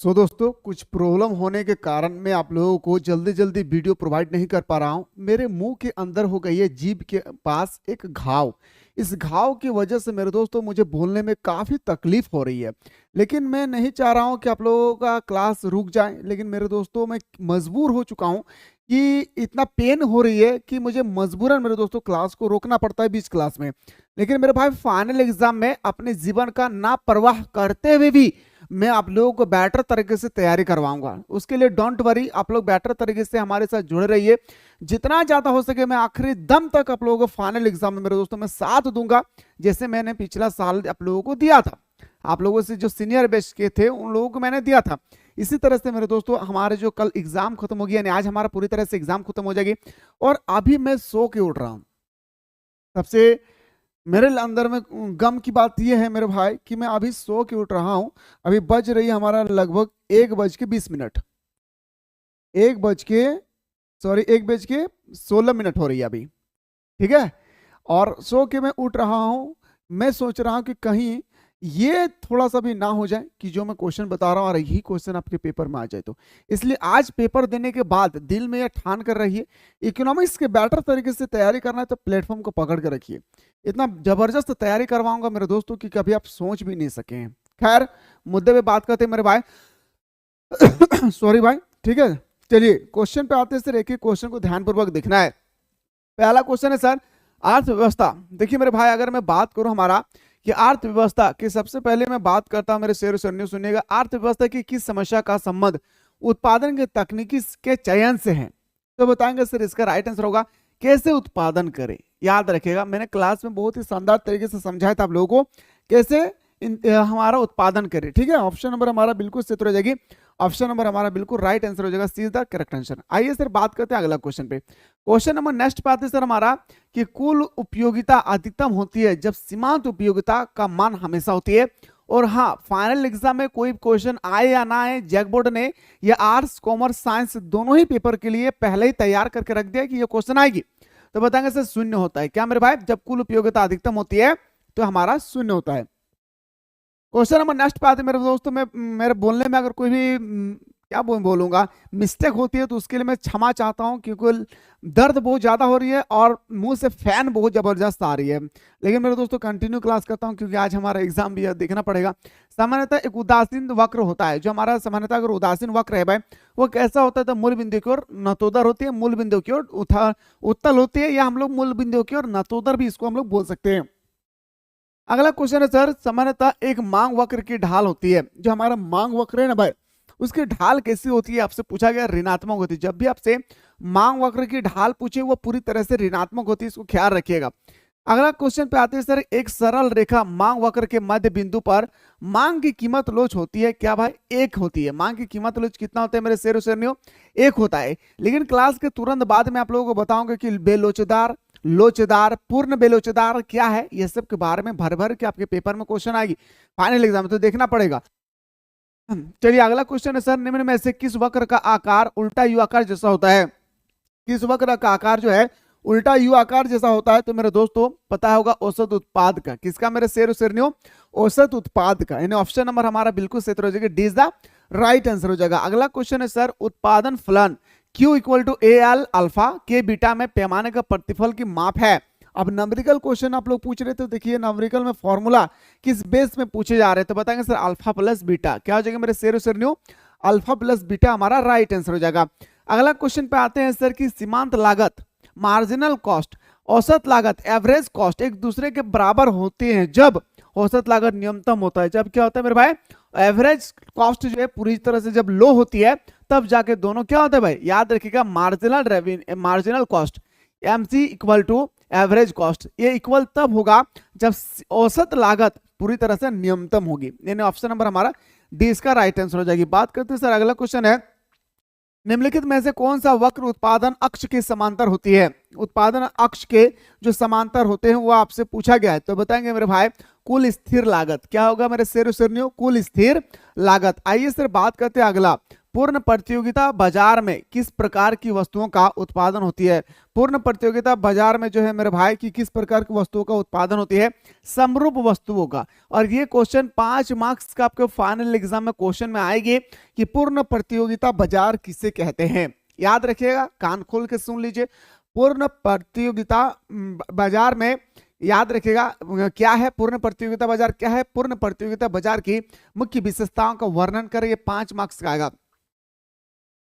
दोस्तों कुछ प्रॉब्लम होने के कारण मैं आप लोगों को जल्दी जल्दी वीडियो प्रोवाइड नहीं कर पा रहा हूं। मेरे मुंह के अंदर हो गई है जीभ के पास एक घाव। इस घाव की वजह से मेरे दोस्तों मुझे बोलने में काफ़ी तकलीफ हो रही है। लेकिन मैं नहीं चाह रहा हूं कि आप लोगों का क्लास रुक जाए, लेकिन मेरे दोस्तों मैं मजबूर हो चुका हूं कि इतना पेन हो रही है कि मुझे मजबूरन मेरे दोस्तों क्लास को रोकना पड़ता है बीच क्लास में। लेकिन मेरे भाई फाइनल एग्जाम में अपने जीवन का ना परवाह करते हुए भी मैं आप लोगों को बेटर तरीके से तैयारी करवाऊंगा। उसके लिए डोंट वरी, आप लोग बेटर तरीके से हमारे साथ जुड़े रहिए। जितना ज्यादा हो सके मैं आखिरी दम तक आप लोगों को फाइनल एग्जाम में मेरे दोस्तों मैं साथ दूंगा, जैसे मैंने पिछला साल आप लोगों को दिया था। आप लोगों से जो सीनियर बैच के थे उन लोगों को मैंने दिया था। इसी तरह से मेरे दोस्तों हमारे जो कल एग्जाम खत्म हो गया, यानी आज हमारा पूरी तरह से एग्जाम खत्म हो जाएगी। और अभी मैं सो के उठ रहा हूं। सबसे मेरे अंदर में गम की बात यह है मेरे भाई कि मैं अभी सो के उठ रहा हूं। अभी बज रही है हमारा लगभग 1:20। 1:16 हो रही है अभी, ठीक है। और सो के मैं उठ रहा हूं। मैं सोच रहा हूं कि कहीं ये थोड़ा सा भी ना हो जाए कि जो मैं क्वेश्चन बता रहा हूं और यही क्वेश्चन आपके पेपर में आ जाए। तो इसलिए आज पेपर देने के बाद दिल में यह ठान कर रहिए, इकोनॉमिक्स के बेटर तरीके से तैयारी करना है तो प्लेटफॉर्म को पकड़ कर रखिए। इतना जबरदस्त तैयारी करवाऊंगा मेरे दोस्तों की कभी आप सोच भी नहीं सके हैं। खैर, मुद्दे पे बात करते हैं मेरे भाई। सॉरी भाई, ठीक है। चलिए क्वेश्चन पे आते हैं सर। एक ही क्वेश्चन को ध्यानपूर्वक देखना है। पहला क्वेश्चन है सर अर्थव्यवस्था। देखिए मेरे भाई, अगर मैं बात करूं हमारा कि अर्थव्यवस्था की, सबसे पहले मैं बात करता हूं मेरे शेर सुनिए सुनिएगा। अर्थव्यवस्था की किस समस्या का संबंध उत्पादन के तकनीकी के चयन से है? तो बताएंगे सर इसका राइट आंसर होगा कैसे उत्पादन करें। याद रखिएगा, मैंने क्लास में बहुत ही शानदार तरीके से समझाया था आप लोगों को कैसे हमारा उत्पादन करें, ठीक है। ऑप्शन नंबर हमारा बिल्कुल सही हो जाएगी। ऑप्शन नंबर हमारा बिल्कुल राइट आंसर हो जाएगा, सीधा करेक्ट आंसर। आइए सर बात करते हैं अगला क्वेश्चन पे। क्वेश्चन नंबर नेक्स्ट पे आते हैं सर हमारा कि कुल उपयोगिता अधिकतम होती है जब सीमांत उपयोगिता का मान हमेशा होती है। और हाँ, फाइनल एग्जाम में कोई क्वेश्चन आए या ना आए, जैक बोर्ड ने या आर्ट्स कॉमर्स साइंस दोनों ही पेपर के लिए पहले ही तैयार करके रख दिया कि ये क्वेश्चन आएगी। तो बताएंगे सर शून्य होता है क्या मेरे भाई? जब कुल उपयोगिता अधिकतम होती है तो हमारा शून्य होता है। क्वेश्चन नंबर नेक्स्ट पे आते मेरे दोस्तों में, मेरे बोलने में अगर कोई भी क्या बोलूंगा मिस्टेक होती है तो उसके लिए मैं क्षमा चाहता हूं, क्योंकि दर्द बहुत ज्यादा हो रही है और मुंह से फैन बहुत जबरदस्त आ रही है। लेकिन मेरे दोस्तों कंटिन्यू क्लास करता हूं क्योंकि आज हमारा एग्जाम भी देखना पड़ेगा। सामान्यतः एक उदासीन वक्र होता है, जो हमारा सामान्यतः अगर उदासीन वक्र है भाई वो कैसा होता है? तो मूल बिंदु की ओर नतोदर होती है, मूल बिंदु की ओर उत्तल होती है, या हम लोग मूल बिंदु की ओर नतोदर भी इसको हम लोग बोल सकते हैं। अगला क्वेश्चन है सर, सामान्यतः एक मांग वक्र की ढाल होती है। जो हमारा मांग वक्र है ना भाई, उसकी ढाल कैसी होती है आपसे पूछा गया, ऋणात्मक होती है। जब भी आपसे मांग वक्र की ढाल पूछे वो पूरी तरह से ऋणात्मक होती है, इसको ख्याल रखिएगा। अगला क्वेश्चन पे आते हैं सर, एक सरल रेखा मांग वक्र के मध्य बिंदु पर मांग की कीमत लोच होती है क्या भाई? एक होती है। मांग की कीमत लोच कितना होता है मेरे शेरों शेरनियों? एक होता है। लेकिन क्लास के तुरंत बाद में आप लोगों को बताऊंगा कि बेलोचदार, लोचदार, पूर्ण बेलोचदार क्या है, ये सब के बारे में भर भर के आपके पेपर में क्वेश्चन आएगी फाइनल एग्जाम में, तो देखना पड़ेगा। चलिए अगला क्वेश्चन है सर, निम्न में से किस वक्र का आकार उल्टा यू आकार जैसा होता है? किस वक्र का आकार जो है उल्टा यू आकार जैसा होता है? तो मेरे दोस्तों पता होगा औसत उत्पाद का। किसका मेरे शेर शेरनियों? औसत उत्पाद का। यानी ऑप्शन नंबर हमारा बिल्कुल सही हो जाएगा, D is the right answer हो जाएगा। अगला क्वेश्चन है सर, उत्पादन फलन Q equal to A L alpha K beta में पैमाने का प्रतिफल की माप है। अब नंबरिकल क्वेश्चन आप लोग पूछ रहे थे, देखिए नंबरिकल में फॉर्मूला किस बेस में पूछे जा रहे हैं? तो बताएंगे सर अल्फा प्लस बीटा। क्या हो जाएगा मेरे शेर शेरनियों? अल्फा प्लस बीटा हमारा राइट आंसर हो जाएगा। अगला क्वेश्चन पे आते हैं सर कि सीमांत लागत, मार्जिनल कॉस्ट, औसत लागत, एवरेज कॉस्ट एक दूसरे के बराबर होते हैं जब औसत लागत न्यूनतम होता है। जब क्या होता है मेरे भाई? एवरेज कॉस्ट जो है पूरी तरह से जब लो होती है तब जाके दोनों क्या होता है भाई? याद रखिएगा, marginal revenue, marginal cost MC equal to average cost, ये इक्वल तब होगा जब औसत लागत पूरी तरह से न्यूनतम होगी। यानी ऑप्शन नंबर हमारा डी इसका राइट आंसर हो जाएगी। बात करते हैं सर अगला क्वेश्चन है, निम्नलिखित में से कौन सा वक्र उत्पादन अक्ष के समांतर होती है? उत्पादन अक्ष के जो समांतर होते हैं वो आपसे पूछा गया है। तो बताएंगे मेरे भाई कुल स्थिर लागत। क्या होगा मेरे शेर शेरनियों? कुल स्थिर लागत। आइए सर बात करते हैं अगला, पूर्ण प्रतियोगिता बाजार में किस प्रकार की वस्तुओं का उत्पादन होती है? पूर्ण प्रतियोगिता बाजार में जो है मेरे भाई की किस प्रकार की वस्तुओं का उत्पादन होती है? समरूप वस्तुओं का। और ये क्वेश्चन 5 मार्क्स का आपके फाइनल एग्जाम में क्वेश्चन में आएगी कि पूर्ण प्रतियोगिता बाजार किसे कहते हैं। याद रखिएगा, कान खोल के सुन लीजिए। पूर्ण प्रतियोगिता बाजार में याद रखिएगा क्या है पूर्ण प्रतियोगिता बाजार क्या है? पूर्ण प्रतियोगिता बाजार की मुख्य विशेषताओं का वर्णन करें। ये 5 मार्क्स का आएगा।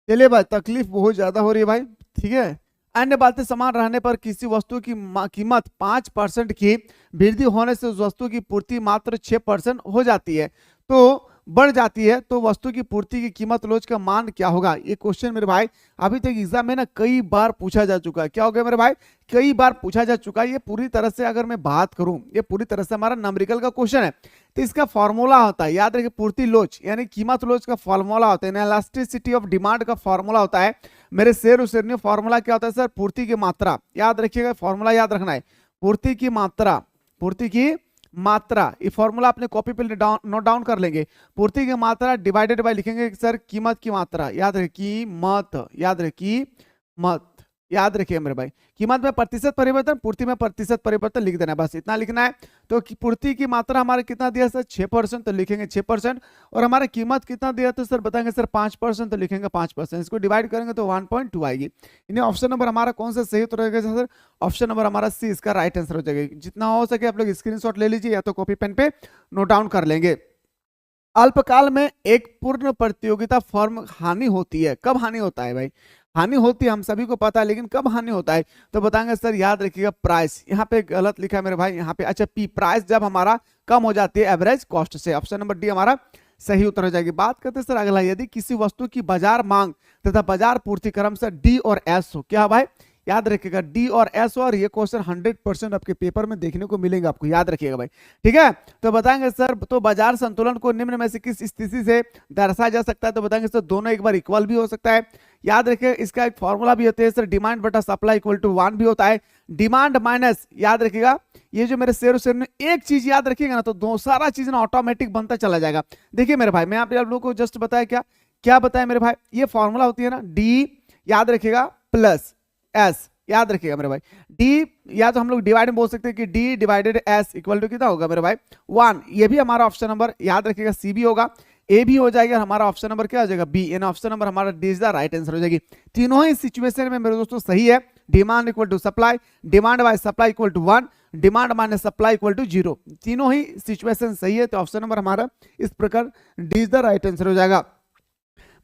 चलिए भाई, तकलीफ बहुत ज्यादा हो रही है भाई, ठीक है। अन्य बातें समान रहने पर किसी वस्तु की कीमत 5% की वृद्धि होने से उस वस्तु की पूर्ति मात्र 6% हो जाती है, तो बढ़ जाती है, तो वस्तु की पूर्ति की कीमत रोज का मान क्या होगा? ये क्वेश्चन मेरे भाई अभी तक एग्जाम में ना कई बार पूछा जा चुका है। क्या हो गया मेरे भाई? कई बार पूछा जा चुका है। ये पूरी तरह से अगर मैं बात करूं, ये पूरी तरह से हमारा न्यूमेरिकल का क्वेश्चन है, तो इसका फॉर्मूला होता है, याद रखिए, पूर्ति लोच यानी कीमत लोच का फॉर्मूला होता है, इलास्टिसिटी ऑफ डिमांड का फॉर्मूला होता है। मेरे शेर उसेरनी फॉर्मूला क्या होता है सर? पूर्ति की मात्रा। याद रखिएगा, फॉर्मूला याद रखना है, पूर्ति की मात्रा, पूर्ति की मात्रा। ये फॉर्मूला अपने कॉपी पे नोट डाउन कर लेंगे। पूर्ति की मात्रा डिवाइडेड बाय लिखेंगे सर कीमत की मात्रा। याद रखिए कीमत, याद रखिए कीमत, याद रखिए मेरे भाई, कीमत में प्रतिशत परिवर्तन, पूर्ति में प्रतिशत परिवर्तन लिख देना है, बस इतना लिखना है। तो पूर्ति की मात्रा हमारे कितना दिया सर? 6%, तो लिखेंगे 6%। और हमारा कीमत कितना दिया तो सर बताएंगे सर 5%, तो लिखेंगे 5%। इसको डिवाइड करेंगे तो 1.2 आएगी। इन्हें ऑप्शन नंबर हमारा कौन सा सही उत्तर रहेगा सर? ऑप्शन नंबर हमारा सी इसका राइट आंसर हो जाएगा। जितना हो सके आप लोग स्क्रीनशॉट ले लीजिए या तो कॉपी पेन पे नोट डाउन कर लेंगे। अल्पकाल में एक पूर्ण प्रतियोगिता फर्म हानि होती है। कब हानि होता है भाई? हानि होती है हम सभी को पता है, लेकिन कब हानि होता है? तो बताएंगे सर, याद रखिएगा प्राइस। यहाँ पे गलत लिखा है मेरे भाई, यहाँ पे अच्छा पी, प्राइस जब हमारा कम हो जाती है एवरेज कॉस्ट से। ऑप्शन नंबर डी हमारा सही उत्तर हो जाएगी। बात करते हैं सर अगला, यदि किसी वस्तु की बाजार मांग तथा बाजार पूर्ति क्रम से डी और एस हो। क्या भाई? याद रखिएगा डी और एस, और ये क्वेश्चन 100% आपके पेपर में देखने को मिलेंगे आपको, याद रखिएगा भाई, ठीक है। तो बताएंगे सर, तो बाजार संतुलन को निम्न में से किस स्थिति से दर्शाया जा सकता है? तो बताएंगे सर दोनों एक बार इक्वल भी हो सकता है। याद रखिए इसका एक फॉर्मूला भी होता है सर, डिमांड बटा सप्लाई इक्वल टू 1 भी होता है। डिमांड माइनस, याद रखिएगा ये जो मेरे शेर में एक चीज याद रखिएगा ना, तो दो सारा चीज ना ऑटोमेटिक बनता चला जाएगा। देखिए मेरे भाई, मैं आप लोगों को जस्ट बताया क्या क्या बताया मेरे भाई, ये फॉर्मूला होती है ना डी, याद रखिएगा, प्लस एस, याद रखिएगा मेरे भाई। डी या तो हम लोग डिवाइड में बोल सकते हैं कि D divided S equal to कितना होगा मेरे भाई? 1। ये भी हमारा ऑप्शन नंबर याद रखिएगा सी भी होगा, ए भी हो जाएगा, हमारा ऑप्शन नंबर क्या हो जाएगा? बी। यानी ऑप्शन नंबर हमारा D is the right answer हो जाएगी। तीनों ही सिचुएशन में मेरे दोस्तों सही है। Demand equal to supply, demand by supply equal to 1, demand minus supply equal to 0। तीनों ही सिचुएशन सही है, तो ऑप्शन नंबर हमारा इस प्रकार D is the right answer हो जाएगा।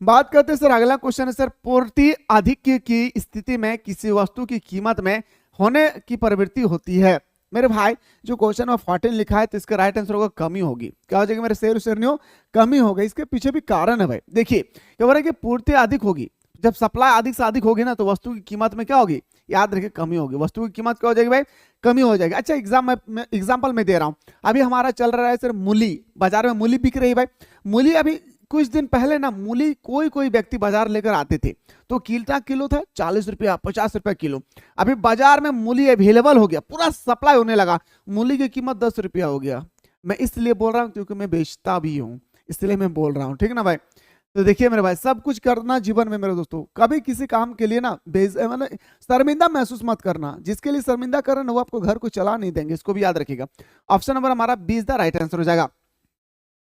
बात करते हैं सर अगला क्वेश्चन है सर, पूर्ति अधिक की स्थिति में किसी वस्तु की कीमत में होने की प्रवृत्ति होती है। मेरे भाई जो क्वेश्चन में 14 लिखा है, तो इसका राइट आंसर होगा कमी होगी। क्या हो जाएगा मेरे शेर शेरनियों? कमी होगा। इसके पीछे भी कारण है भाई। देखिए क्या हो रहा है कि पूर्ति अधिक होगी, जब सप्लाई अधिक से अधिक होगी ना, तो वस्तु की कीमत में क्या होगी? याद रखिए कमी होगी। वस्तु की कीमत क्या हो जाएगी भाई? कमी हो जाएगी। अच्छा एग्जाम्पल में दे रहा हूं, अभी हमारा चल रहा है सर मूली, बाजार में मूली बिक रही है भाई। मूली अभी कुछ दिन पहले ना मूली कोई व्यक्ति बाजार लेकर आते थे, तो किलो था 40 रुपया 50 रुपया किलो। अभी बाजार में मूली अवेलेबल हो गया, पूरा सप्लाई होने लगा, मूली की कीमत 10 रुपया हो गया। मैं इसलिए बोल रहा हूं क्योंकि मैं बेचता भी हूं, इसलिए मैं बोल रहा हूं, ठीक है ना भाई। तो देखिए मेरे भाई, सब कुछ करना जीवन में मेरे दोस्तों, कभी किसी काम के लिए ना मतलब शर्मिंदा महसूस मत करना। जिसके लिए शर्मिंदा कर रहे हैं वो आपको घर को चला नहीं देंगे, इसको भी याद रखिएगा। ऑप्शन नंबर हमारा 20 द राइट आंसर हो जाएगा।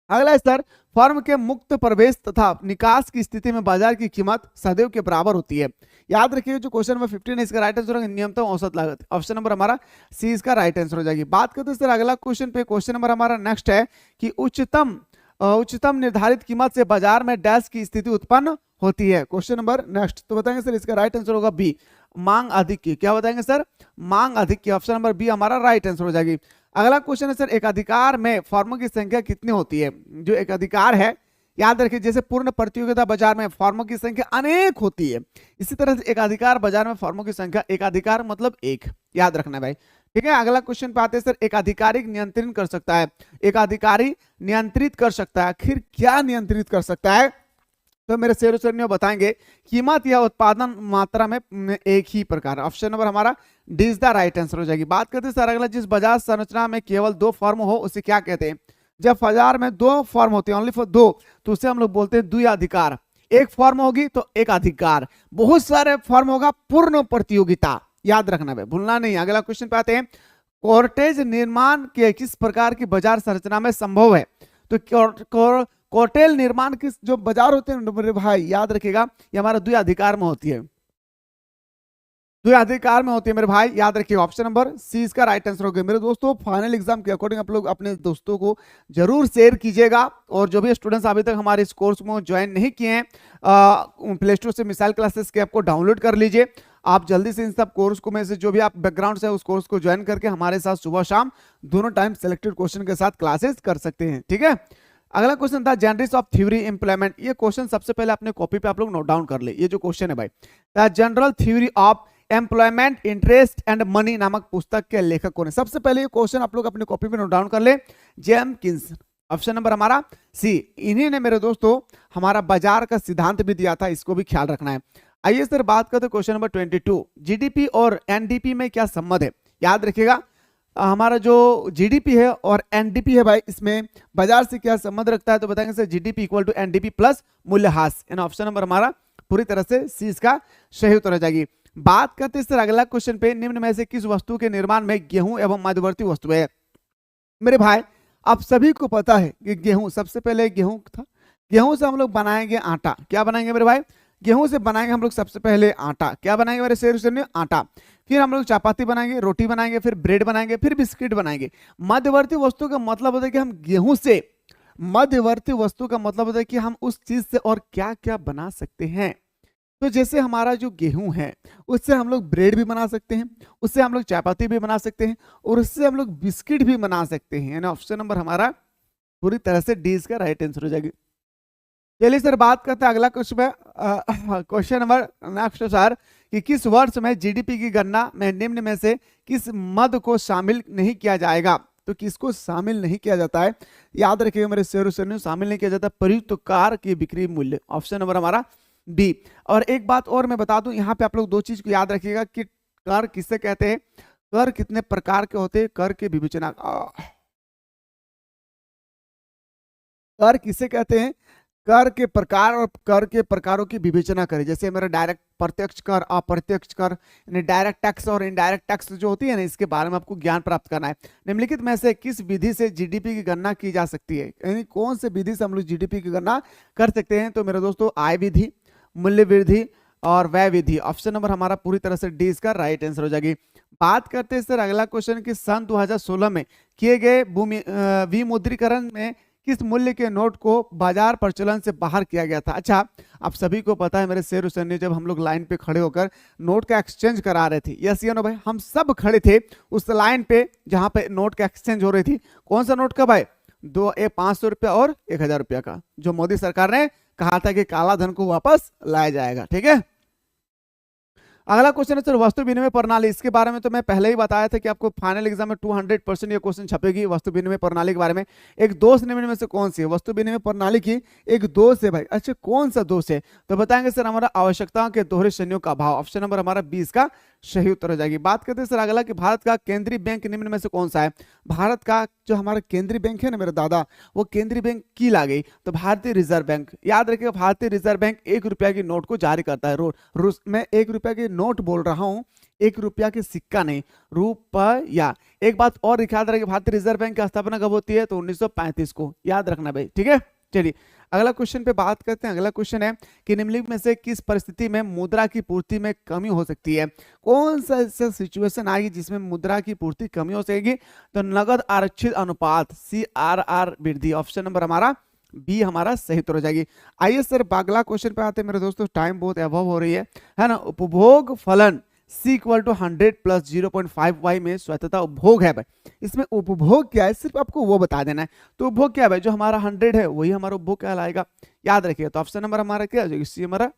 अगला सर, फर्म के मुक्त प्रवेश तथा निकास की स्थिति में बाजार की कीमत सदैव के बराबर होती है। याद रखिए जो क्वेश्चन नंबर 15 है, इसका राइट आंसर होगा न्यूनतम औसत लागत। ऑप्शन नंबर हमारा सी इसका राइट आंसर हो जाएगी। बात करते हैं सर अगला क्वेश्चन पे, क्वेश्चन नंबर हमारा नेक्स्ट है कि उच्चतम निर्धारित कीमत से बाजार में डैश की स्थिति उत्पन्न होती है। क्वेश्चन नंबर नेक्स्ट, तो बताएंगे सर इसका राइट आंसर होगा बी, मांग अधिक की। क्या बताएंगे सर? मांग अधिक की। ऑप्शन नंबर बी हमारा राइट आंसर हो जाएगी। अगला क्वेश्चन है सर, एक अधिकार में फर्मों की संख्या कितनी होती है? जो एक अधिकार है, याद रखिए जैसे पूर्ण प्रतियोगिता बाजार में फर्मों की संख्या अनेक होती है, इसी तरह से एक अधिकार बाजार में फर्मों की संख्या, एक अधिकार मतलब एक, याद रखना भाई, ठीक है। अगला क्वेश्चन पे आते हैं सर, एक अधिकारी नियंत्रण कर सकता है, एक अधिकारी नियंत्रित कर सकता है, आखिर क्या नियंत्रित कर सकता है? तो मेरे शेर बताएंगे कीमत या उत्पादन मात्रा में एक ही प्रकार। ऑप्शन नंबर हमारा D is the right answer हो जाएगी। बात करते हैं सर अगला, जिस बाजार संरचना में केवल 2 फर्म हो उसे क्या कहते हैं? जब बाजार में 2 फर्म होते हैं, ओनली फॉर 2, तो उसे हम लोग बोलते हैं द्वि अधिकार। एक फॉर्म होगी तो एक अधिकार, बहुत सारे फॉर्म होगा पूर्ण प्रतियोगिता। याद रखना भाई, भूलना नहीं। अगला क्वेश्चन पे आते हैं, कॉर्टेज निर्माण के किस प्रकार की बाजार संरचना में संभव है? तो कॉर्टेल निर्माण किस जो बाजार होते हैं मेरे भाई, याद रखिएगा, ये हमारा द्विअधिकार में होती है, द्विअधिकार में होती है मेरे भाई, याद रखिएगा। ऑप्शन नंबर सी इसका राइट आंसर होगा। मेरे दोस्तों फाइनल एग्जाम के अकॉर्डिंग आप लोग अपने दोस्तों को जरूर शेयर कीजिएगा, और जो भी स्टूडेंट्स अभी तक हमारे इस कोर्स में ज्वाइन नहीं किए हैं, प्ले स्टोर से मिसाइल क्लासेस के ऐप को डाउनलोड कर लीजिए। आप जल्दी से इन सब कोर्स को में से जो भी आप बैकग्राउंड से उस कोर्स को ज्वाइन करके हमारे साथ सुबह शाम दोनों टाइम सिलेक्टेड क्वेश्चन के साथ क्लासेस कर सकते हैं, ठीक है। अगला क्वेश्चन था जनरल्स ऑफ थ्योरी इंप्लीमेंट। ये क्वेश्चन सबसे पहले अपने कॉपी पे आप लोग नोट डाउन कर ले। ये जो क्वेश्चन है भाई, the general theory of employment interest and money नामक पुस्तक के लेखक कौन है? सबसे पहले ये क्वेश्चन आप लोग अपने कॉपी पे नोट डाउन कर ले, जेम्किंस। ऑप्शन नंबर हमारा सी। इन्हीं ने मेरे दोस्तों हमारा बाजार का सिद्धांत भी दिया था, इसको भी ख्याल रखना है। आइए सर बात करते हैं क्वेश्चन नंबर 22, जीडीपी और एनडीपी में क्या संबंध है? याद रखिएगा, हमारा जो जीडीपी है और एनडीपी है भाई, इसमें बाजार से क्या संबंध रखता है? तो बताएंगे sir GDP equal to NDP plus मूल्यह्रास। ऑप्शन नंबर हमारा पूरी तरह से सी इसका सही उत्तर हो जाएगी। बात करते हैं सर अगला क्वेश्चन पे, निम्न में से किस वस्तु के निर्माण में गेहूं एवं मध्यवर्ती वस्तु है? मेरे भाई आप सभी को पता है कि गेहूं, सबसे पहले गेहूं था, गेहूं से हम लोग बनाएंगे आटा। क्या बनाएंगे मेरे भाई? गेहूं से बनाएंगे हम लोग सबसे पहले आटा। क्या बनाएंगे मेरे शेर? आटा। फिर हम लोग चपाती बनाएंगे, रोटी बनाएंगे, फिर ब्रेड बनाएंगे, फिर बिस्किट बनाएंगे। मध्यवर्ती वस्तु का मतलब होता है कि हम गेहूं से, मध्यवर्ती वस्तु का मतलब होता है कि हम उस चीज से और क्या क्या बना सकते हैं। तो जैसे हमारा जो गेहूं है उससे हम लोग ब्रेड भी बना सकते हैं, उससे हम लोग चपाती भी बना सकते हैं, और उससे हम लोग बिस्किट भी बना सकते हैं। ऑप्शन नंबर हमारा पूरी तरह से डी इसका राइट आंसर हो जाएगी। चलिए सर बात करते हैं अगला क्वेश्चन नंबर नेक्स्ट सर, कि किस वर्ष में जीडीपी की गणना में निम्न में से किस मद को शामिल नहीं किया जाएगा? तो किसको शामिल नहीं किया जाता है? याद रखिएगा मेरे शेर, शामिल नहीं किया जाता प्रयुक्त कार की बिक्री मूल्य। ऑप्शन नंबर हमारा बी। और एक बात और मैं बता दूं, यहाँ पे आप लोग दो चीज को याद रखिएगा कि कर किसे कहते हैं, कर कितने प्रकार के होते हैं, कर के विवेचना, कर किसे कहते हैं, कर के प्रकार और कर के प्रकारों की विवेचना करें। जैसे मेरा डायरेक्ट प्रत्यक्ष कर, अप्रत्यक्ष कर, यानी डायरेक्ट टैक्स और इनडायरेक्ट टैक्स जो होती है ना, इसके बारे में आपको ज्ञान प्राप्त करना है। निम्नलिखित में से किस विधि से जीडीपी की गणना की जा सकती है? यानी कौन से विधि से हम लोग जीडीपी की गणना कर सकते हैं? तो मेरे दोस्तों आय विधि, मूल्य वृद्धि और व्यय विधि। ऑप्शन नंबर हमारा पूरी तरह से डी इसका राइट आंसर हो जाएगी। बात करते हैं सर अगला क्वेश्चन कि सन 2016 में किए गए विमुद्रीकरण में किस मूल्य के नोट को बाजार प्रचलन से बाहर किया गया था? अच्छा, आप सभी को पता है मेरे शेर हुसैन, जब हम लोग लाइन पे खड़े होकर नोट का एक्सचेंज करा रहे थे, यस या नो भाई, हम सब खड़े थे उस लाइन पे जहां पे नोट का एक्सचेंज हो रही थी। कौन सा नोट का भाई? 500 रुपया और 1000 रुपया का, जो मोदी सरकार ने कहा था कि काला धन को वापस लाया जाएगा, ठीक है। अगला क्वेश्चन है सर वस्तु विनिमय प्रणाली। इसके बारे में तो मैं पहले ही बताया था कि आपको फाइनल एग्जाम में 200% ये क्वेश्चन छपेगी वस्तु विनिमय प्रणाली के बारे में। एक दोष निम्न में से कौन सी है? वस्तु विनिमय प्रणाली की एक दोष है भाई। अच्छा, कौन सा दोष है? तो बताएंगे सर हमारा आवश्यकताओं के दोहरे संयोग का अभाव। ऑप्शन नंबर हमारा 20 का सही उत्तर हो जाएगी। बात करते हैं सर अगला कि भारत का केंद्रीय बैंक निम्न में से कौन सा है? भारत का जो हमारा केंद्रीय बैंक है ना मेरे दादा, वो केंद्रीय बैंक की ला गई तो भारतीय रिजर्व बैंक। याद रखिएगा, भारतीय रिजर्व बैंक 1 रुपया की नोट को जारी करता है। मैं 1 रुपया की नोट बोल रहा हूं, 1 रुपया की सिक्का नहीं, रुपया। एक बात और याद रखिए, भारतीय रिजर्व बैंक की स्थापना कब होती है? तो 1935 को। याद रखना भाई, ठीक है। चलिए अगला क्वेश्चन पे बात करते हैं। अगला क्वेश्चन है कि निम्नलिखित में से किस परिस्थिति में मुद्रा की पूर्ति में कमी हो सकती है? कौन सा ऐसा सिचुएशन आएगी जिसमें मुद्रा की पूर्ति कमी हो सकेगी? तो नगद आरक्षित अनुपात, CRR वृद्धि। ऑप्शन नंबर हमारा बी हमारा सही उत्तर हो जाएगी। आइए सर अगला क्वेश्चन पे आते हैं मेरे दोस्तों, टाइम बहुत अभाव हो रही है ना। उपभोग फलन C = 100 + 0.5y में स्वतंत्रता उपभोग है भाई। इसमें उपभोग क्या है सिर्फ आपको वो बता देना है। तो उपभोग क्या है भाई? जो हमारा 100 है वही हमारा उपभोग क्या लाएगा, याद रखिएगा। तो ऑप्शन नंबर हमारा क्या हो जाएगी? सी हमारा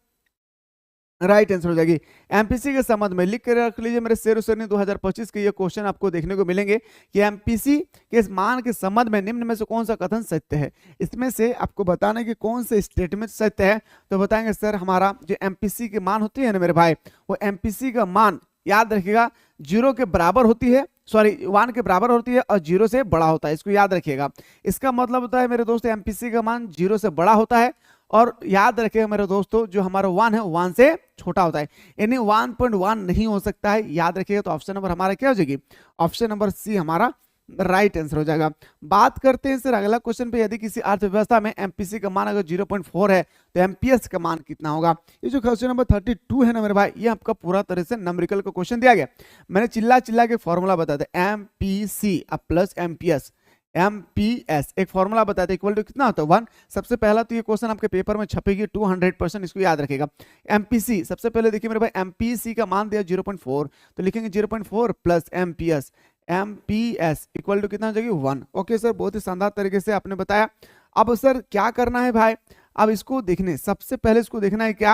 राइट आंसर हो जाएगी। एमपीसी के संबंध में लिख कर रख लीजिए मेरे शेर हुसैन 2025 के ये क्वेश्चन आपको देखने को मिलेंगे कि एमपीसी के इस मान के संबंध में निम्न में से कौन सा कथन सत्य है? इसमें से आपको बताना है कि कौन से स्टेटमेंट सत्य है। तो बताएंगे सर हमारा जो एमपीसी के मान होती है ना मेरे भाई, वो एमपीसी का मान याद रखिएगा 0 के बराबर होती है, सॉरी 1 के बराबर होती है और 0 से बड़ा होता है। इसको याद रखिएगा। इसका मतलब होता है मेरे दोस्त एमपीसी का मान 0 से बड़ा होता है और याद रखिएगा मेरे दोस्तों, जो हमारा 1 है 1 से छोटा होता है, यानी 1.1 नहीं हो सकता है, याद रखिएगा। तो ऑप्शन नंबर हमारा क्या हो जाएगी, ऑप्शन नंबर सी हमारा राइट आंसर हो जाएगा। बात करते हैं सर अगला क्वेश्चन पे, यदि किसी अर्थव्यवस्था में एमपीसी का मान अगर 0.4 है तो एमपीएस का मान कितना होगा। ये जो क्वेश्चन नंबर 32 है ना मेरे भाई, ये आपका पूरा तरह से न्यूमेरिकल का क्वेश्चन दिया गया। मैंने चिल्ला चिल्ला के फॉर्मूला बताया था, एमपीसी प्लस एमपीएस, एमपीएस एक फॉर्मूला बताया था, इक्वल टू कितना होता है 1। सबसे पहला तो ये क्वेश्चन आपके पेपर में छपेगी 200%, इसको याद रखेगा। एमपीसी सबसे पहले देखिए मेरे भाई, एमपीसी का मान दिया 0.4, तो लिखेंगे 0.4 plus MPS, MPS equal to कितना हो जाएगी 1। ओके सर, बहुत ही शानदार तरीके से आपने बताया। अब सर क्या करना है भाई, अब इसको देखने, सबसे पहले इसको देखना है क्या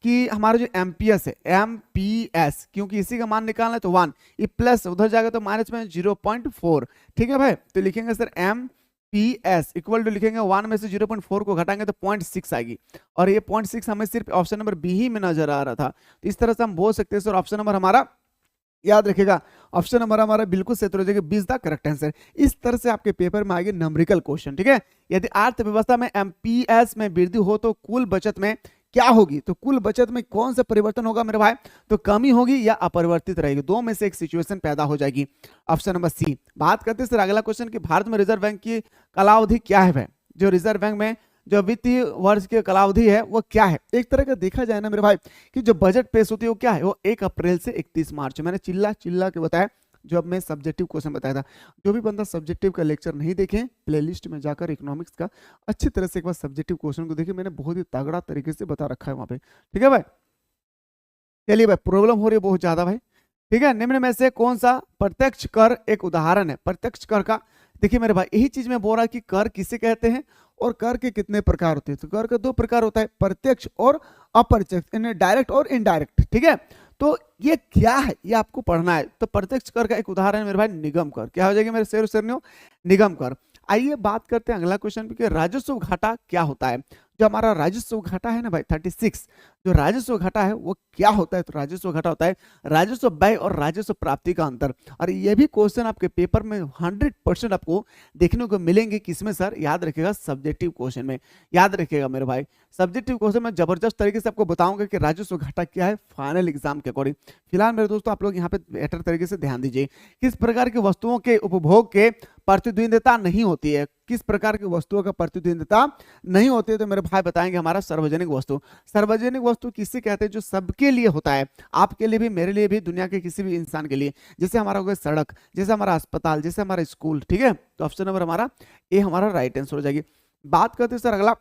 कि हमारा जो एमपीएस है, एमपीएस क्योंकि इसी का मान निकालना है तो 1, ये प्लस उधर जाएगा तो माइनस में 0.4, ठीक है भाई। तो लिखेंगे सर एमपीएस इक्वल टू लिखेंगे 1 में से 0.4 को घटाएंगे तो 0.6 आएगी, और ये 0.6 हमें सिर्फ ऑप्शन नंबर बी ही में नजर आ रहा था। तो इस तरह से हम बोल सकते हैं सर ऑप्शन नंबर हमारा, याद रखिएगा ऑप्शन नंबर हमारा बिल्कुल सही हो जाएगा, 20 द करेक्ट आंसर। इस तरह से आपके पेपर में आएंगे न्यूमेरिकल क्वेश्चन, ठीक है। यदि अर्थव्यवस्था में एमपीएस में वृद्धि हो तो कुल बचत में क्या होगी, तो कुल बचत में कौन सा परिवर्तन होगा मेरे भाई, तो कमी होगी या अपरिवर्तित रहेगी, दो में से एक सिचुएशन पैदा हो जाएगी, ऑप्शन नंबर सी। बात करते हैं सर अगला क्वेश्चन कि भारत में रिजर्व बैंक की कालावधि क्या है भाई, जो रिजर्व बैंक में जो वित्तीय वर्ष की कालावधि है वो क्या है। एक तरह का देखा जाए ना मेरे भाई कि जो बजट पेश होती है वो क्या है, वो 1 अप्रैल से 31 मार्च। मैंने चिल्ला चिल्ला के बताया, जो अब मैं सब्जेक्टिव क्वेश्चन बताया था। जो भी बंदा सब्जेक्टिव का लेक्चर नहीं देखे, प्लेलिस्ट में जाकर इकोनॉमिक्स का अच्छी तरह से एक बार सब्जेक्टिव क्वेश्चन को देखे, मैंने बहुत ही तगड़ा तरीके से बता रखा है वहां पे, ठीक है भाई। चलिए भाई, प्रॉब्लम हो रही है बहुत ज्यादा भाई, ठीक है। निम्न में से कौन सा प्रत्यक्ष कर एक उदाहरण है प्रत्यक्ष कर का। देखिए मेरे भाई, यही चीज में बोल रहा कि कर किसे कहते हैं और कर के कितने प्रकार होते हैं। तो कर का 2 प्रकार होता है, प्रत्यक्ष और अप्रत्यक्ष, यानी डायरेक्ट और इनडायरेक्ट, ठीक है। तो ये क्या है, ये आपको पढ़ना है। तो प्रत्यक्ष कर का एक उदाहरण है मेरे भाई निगम कर, क्या हो जाएगा मेरे शेर शेरनियों, निगम कर। आइए बात करते हैं अगला क्वेश्चन पे कि राजस्व घाटा क्या होता है। जो हमारा राजस्व घाटा है ना भाई 36, जो राजस्व घाटा है वो क्या होता है, तो राजस्व घाटा होता है राजस्व व्यय और राजस्व प्राप्ति का अंतर। और ये भी क्वेश्चन आपके पेपर में 100% आपको देखने को मिलेंगे, किसमें सर, याद रखिएगा सब्जेक्टिव क्वेश्चन में। याद रखिएगा मेरे भाई, सब्जेक्टिव क्वेश्चन में जबरदस्त तरीके से आपको बताऊंगा कि राजस्व घाटा क्या है फाइनल एग्जाम के अकॉर्डिंग। फिलहाल मेरे दोस्तों आप लोग यहाँ पे बेटर तरीके से ध्यान दीजिए, किस प्रकार की वस्तुओं के उपभोग के प्रतिद्वंदिता नहीं होती है, किस प्रकार की वस्तुओं का प्रतिद्वंदिता नहीं होती है। तो मेरे भाई बताएंगे हमारा सार्वजनिक वस्तु। सार्वजनिक वस्तु किसे कहते हैं, जो सबके लिए होता है, आपके लिए भी, मेरे लिए भी, दुनिया के किसी भी इंसान के लिए। जैसे हमारा हो गया सड़क, जैसे हमारा अस्पताल, जैसे हमारा स्कूल, ठीक है। तो ऑप्शन नंबर हमारा ए हमारा राइट आंसर हो जाएगी। बात करते हैं सर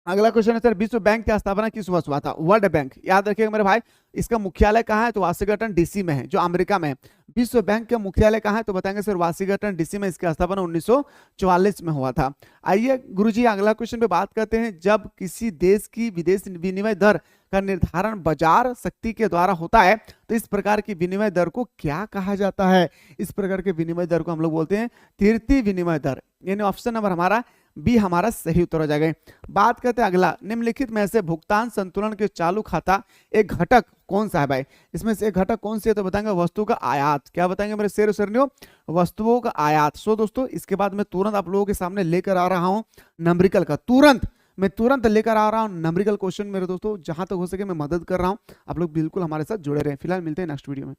अगला क्वेश्चन है सर, विश्व बैंक की स्थापना किस वर्ष हुआ था, वर्ल्ड बैंक। याद रखिएगा मेरे भाई, इसका मुख्यालय कहाँ है, तो वाशिंगटन डीसी में है, जो अमेरिका में है। विश्व बैंक का मुख्यालय कहाँ है, तो बताएंगे सर वाशिंगटन डीसी में। इसकी स्थापना 1944 में हुआ था। आइए गुरुजी अगला क्वेश्चन पे बात करते हैं, जब किसी देश की विदेश विनिमय दर का निर्धारण बाजार शक्ति के द्वारा होता है तो इस प्रकार की विनिमय दर को क्या कहा जाता है। इस प्रकार के विनिमय दर को हम लोग बोलते हैं तृतीय विनिमय दर, यानी ऑप्शन नंबर हमारा बी हमारा सही उत्तर हो जाएगा। बात करते हैं अगला, निम्नलिखित में से भुगतान संतुलन के चालू खाता एक घटक कौन सा है भाई। इसमें से एक घटक कौन सी है, तो बताएंगे वस्तु का आयात। क्या बताएंगे मेरे शेर सरनियों, वस्तुओं का आयात। सो दोस्तों इसके बाद मैं तुरंत आप लोगों के सामने लेकर आ रहा हूं न्यूमेरिकल का, तुरंत लेकर आ रहा हूं न्यूमेरिकल क्वेश्चन मेरे दोस्तों। जहां तक हो सके मैं मदद कर रहा हूं, आप लोग बिल्कुल हमारे साथ जुड़े रहें। फिलहाल मिलते हैं नेक्स्ट वीडियो में।